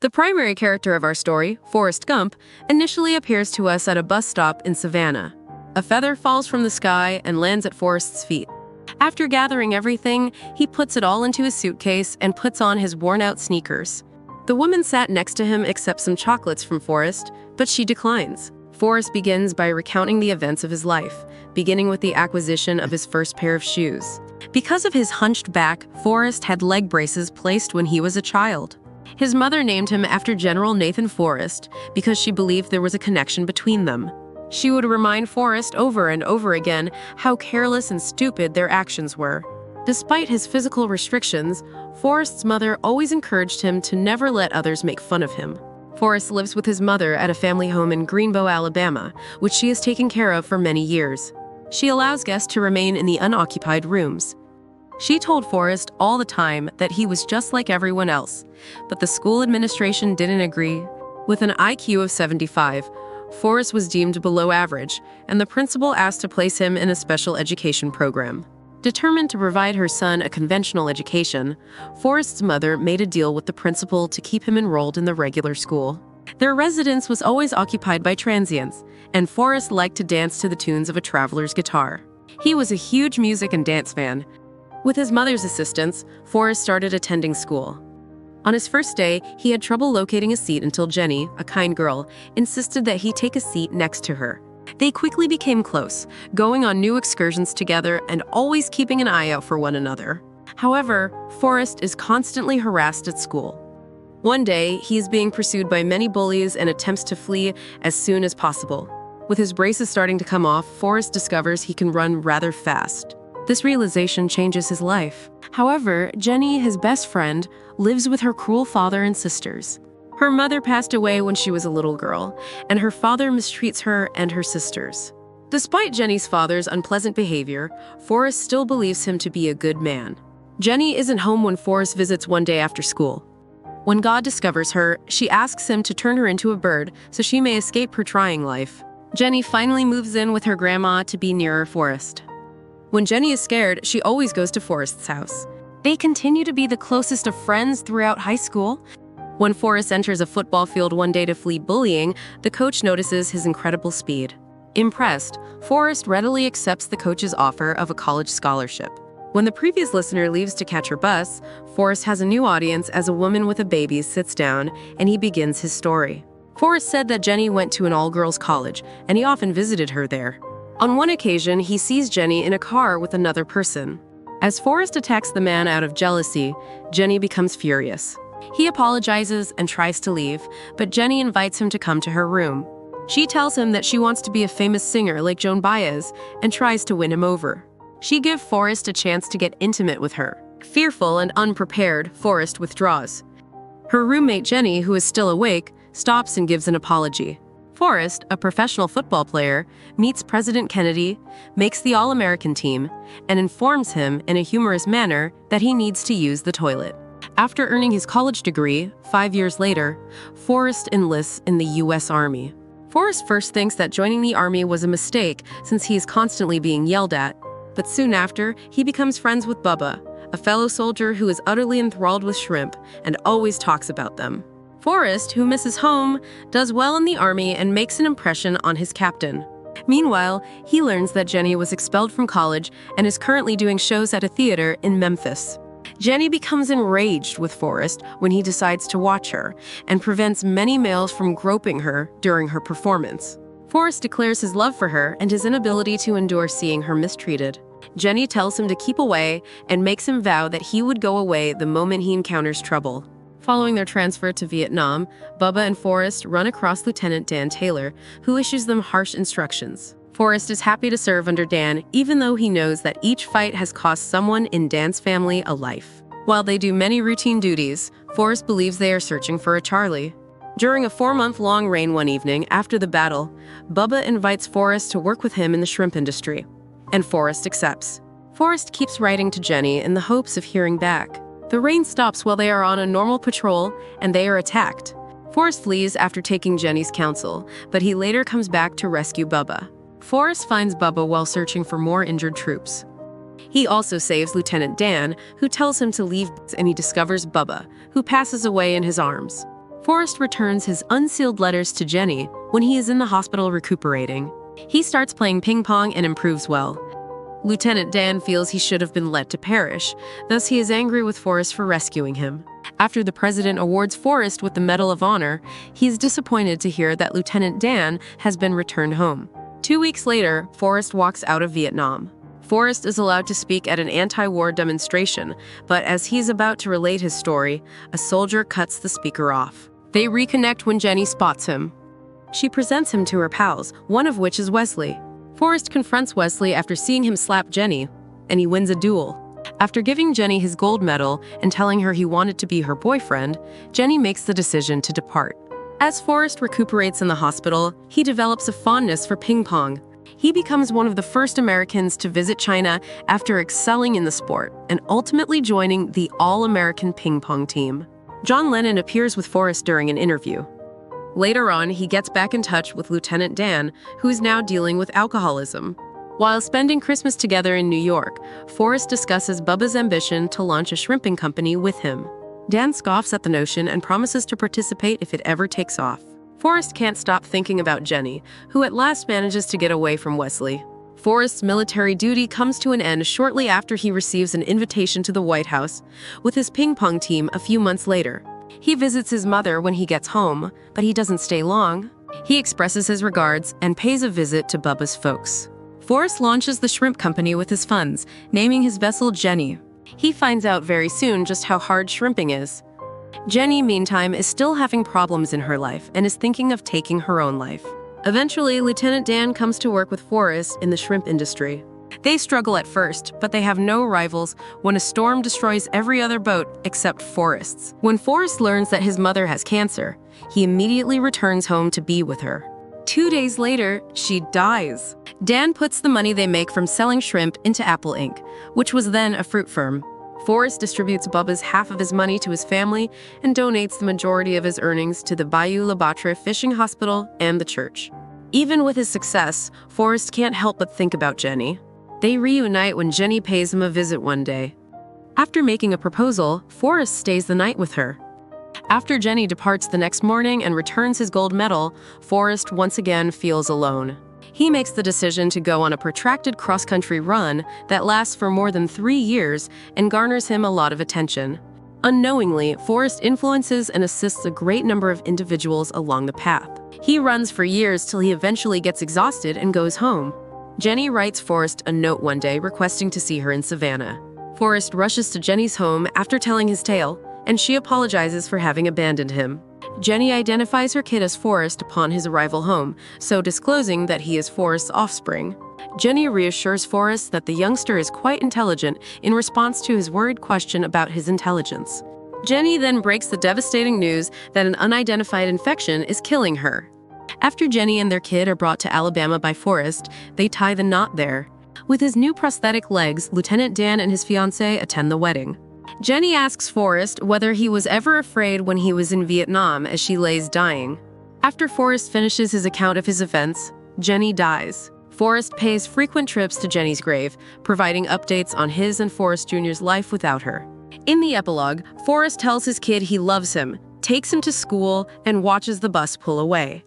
The primary character of our story, Forrest Gump, initially appears to us at a bus stop in Savannah. A feather falls from the sky and lands at Forrest's feet. After gathering everything, he puts it all into his suitcase and puts on his worn-out sneakers. The woman sat next to him accepts some chocolates from Forrest, but she declines. Forrest begins by recounting the events of his life, beginning with the acquisition of his first pair of shoes. Because of his hunched back, Forrest had leg braces placed when he was a child. His mother named him after General Nathan Forrest because she believed there was a connection between them. She would remind Forrest over and over again how careless and stupid their actions were. Despite his physical restrictions, Forrest's mother always encouraged him to never let others make fun of him. Forrest lives with his mother at a family home in Greenbow, Alabama, which she has taken care of for many years. She allows guests to remain in the unoccupied rooms. She told Forrest all the time that he was just like everyone else, but the school administration didn't agree. With an IQ of 75, Forrest was deemed below average, and the principal asked to place him in a special education program. Determined to provide her son a conventional education, Forrest's mother made a deal with the principal to keep him enrolled in the regular school. Their residence was always occupied by transients, and Forrest liked to dance to the tunes of a traveler's guitar. He was a huge music and dance fan. With his mother's assistance, Forrest started attending school. On his first day, he had trouble locating a seat until Jenny, a kind girl, insisted that he take a seat next to her. They quickly became close, going on new excursions together and always keeping an eye out for one another. However, Forrest is constantly harassed at school. One day, he is being pursued by many bullies and attempts to flee as soon as possible. With his braces starting to come off, Forrest discovers he can run rather fast. This realization changes his life. However, Jenny, his best friend, lives with her cruel father and sisters. Her mother passed away when she was a little girl, and her father mistreats her and her sisters. Despite Jenny's father's unpleasant behavior, Forrest still believes him to be a good man. Jenny isn't home when Forrest visits one day after school. When God discovers her, she asks him to turn her into a bird so she may escape her trying life. Jenny finally moves in with her grandma to be nearer Forrest. When Jenny is scared, she always goes to Forrest's house. They continue to be the closest of friends throughout high school. When Forrest enters a football field one day to flee bullying, the coach notices his incredible speed. Impressed, Forrest readily accepts the coach's offer of a college scholarship. When the previous listener leaves to catch her bus, Forrest has a new audience as a woman with a baby sits down and he begins his story. Forrest said that Jenny went to an all-girls college and he often visited her there. On one occasion, he sees Jenny in a car with another person. As Forrest attacks the man out of jealousy, Jenny becomes furious. He apologizes and tries to leave, but Jenny invites him to come to her room. She tells him that she wants to be a famous singer like Joan Baez and tries to win him over. She gives Forrest a chance to get intimate with her. Fearful and unprepared, Forrest withdraws. Her roommate Jenny, who is still awake, stops and gives an apology. Forrest, a professional football player, meets President Kennedy, makes the All-American team, and informs him in a humorous manner that he needs to use the toilet. After earning his college degree, 5 years later, Forrest enlists in the U.S. Army. Forrest first thinks that joining the Army was a mistake since he is constantly being yelled at, but soon after, he becomes friends with Bubba, a fellow soldier who is utterly enthralled with shrimp and always talks about them. Forrest, who misses home, does well in the Army and makes an impression on his captain. Meanwhile, he learns that Jenny was expelled from college and is currently doing shows at a theater in Memphis. Jenny becomes enraged with Forrest when he decides to watch her and prevents many males from groping her during her performance. Forrest declares his love for her and his inability to endure seeing her mistreated. Jenny tells him to keep away and makes him vow that he would go away the moment he encounters trouble. Following their transfer to Vietnam, Bubba and Forrest run across Lieutenant Dan Taylor, who issues them harsh instructions. Forrest is happy to serve under Dan, even though he knows that each fight has cost someone in Dan's family a life. While they do many routine duties, Forrest believes they are searching for a Charlie. During a 4-month-long reign one evening after the battle, Bubba invites Forrest to work with him in the shrimp industry, and Forrest accepts. Forrest keeps writing to Jenny in the hopes of hearing back. The rain stops while they are on a normal patrol, and they are attacked. Forrest flees after taking Jenny's counsel, but he later comes back to rescue Bubba. Forrest finds Bubba while searching for more injured troops. He also saves Lieutenant Dan, who tells him to leave, and he discovers Bubba, who passes away in his arms. Forrest returns his unsealed letters to Jenny when he is in the hospital recuperating. He starts playing ping pong and improves well. Lieutenant Dan feels he should have been let to perish, thus he is angry with Forrest for rescuing him. After the president awards Forrest with the Medal of Honor, he is disappointed to hear that Lieutenant Dan has been returned home. 2 weeks later, Forrest walks out of Vietnam. Forrest is allowed to speak at an anti-war demonstration, but as he is about to relate his story, a soldier cuts the speaker off. They reconnect when Jenny spots him. She presents him to her pals, one of which is Wesley. Forrest confronts Wesley after seeing him slap Jenny, and he wins a duel. After giving Jenny his gold medal and telling her he wanted to be her boyfriend, Jenny makes the decision to depart. As Forrest recuperates in the hospital, he develops a fondness for ping pong. He becomes one of the first Americans to visit China after excelling in the sport and ultimately joining the All-American ping pong team. John Lennon appears with Forrest during an interview. Later on, he gets back in touch with Lieutenant Dan, who is now dealing with alcoholism. While spending Christmas together in New York, Forrest discusses Bubba's ambition to launch a shrimping company with him. Dan scoffs at the notion and promises to participate if it ever takes off. Forrest can't stop thinking about Jenny, who at last manages to get away from Wesley. Forrest's military duty comes to an end shortly after he receives an invitation to the White House with his ping pong team a few months later. He visits his mother when he gets home, but he doesn't stay long. He expresses his regards and pays a visit to Bubba's folks. Forrest launches the shrimp company with his funds, naming his vessel Jenny. He finds out very soon just how hard shrimping is. Jenny, meantime, is still having problems in her life and is thinking of taking her own life. Eventually, Lieutenant Dan comes to work with Forrest in the shrimp industry. They struggle at first, but they have no rivals when a storm destroys every other boat except Forrest's. When Forrest learns that his mother has cancer, he immediately returns home to be with her. 2 days later, she dies. Dan puts the money they make from selling shrimp into Apple Inc., which was then a fruit firm. Forrest distributes Bubba's half of his money to his family and donates the majority of his earnings to the Bayou La Batre Fishing Hospital and the church. Even with his success, Forrest can't help but think about Jenny. They reunite when Jenny pays him a visit one day. After making a proposal, Forrest stays the night with her. After Jenny departs the next morning and returns his gold medal, Forrest once again feels alone. He makes the decision to go on a protracted cross-country run that lasts for more than 3 years and garners him a lot of attention. Unknowingly, Forrest influences and assists a great number of individuals along the path. He runs for years till he eventually gets exhausted and goes home. Jenny writes Forrest a note one day requesting to see her in Savannah. Forrest rushes to Jenny's home after telling his tale, and she apologizes for having abandoned him. Jenny identifies her kid as Forrest upon his arrival home, so disclosing that he is Forrest's offspring. Jenny reassures Forrest that the youngster is quite intelligent in response to his worried question about his intelligence. Jenny then breaks the devastating news that an unidentified infection is killing her. After Jenny and their kid are brought to Alabama by Forrest, they tie the knot there. With his new prosthetic legs, Lieutenant Dan and his fiancée attend the wedding. Jenny asks Forrest whether he was ever afraid when he was in Vietnam as she lays dying. After Forrest finishes his account of his events, Jenny dies. Forrest pays frequent trips to Jenny's grave, providing updates on his and Forrest Jr.'s life without her. In the epilogue, Forrest tells his kid he loves him, takes him to school, and watches the bus pull away.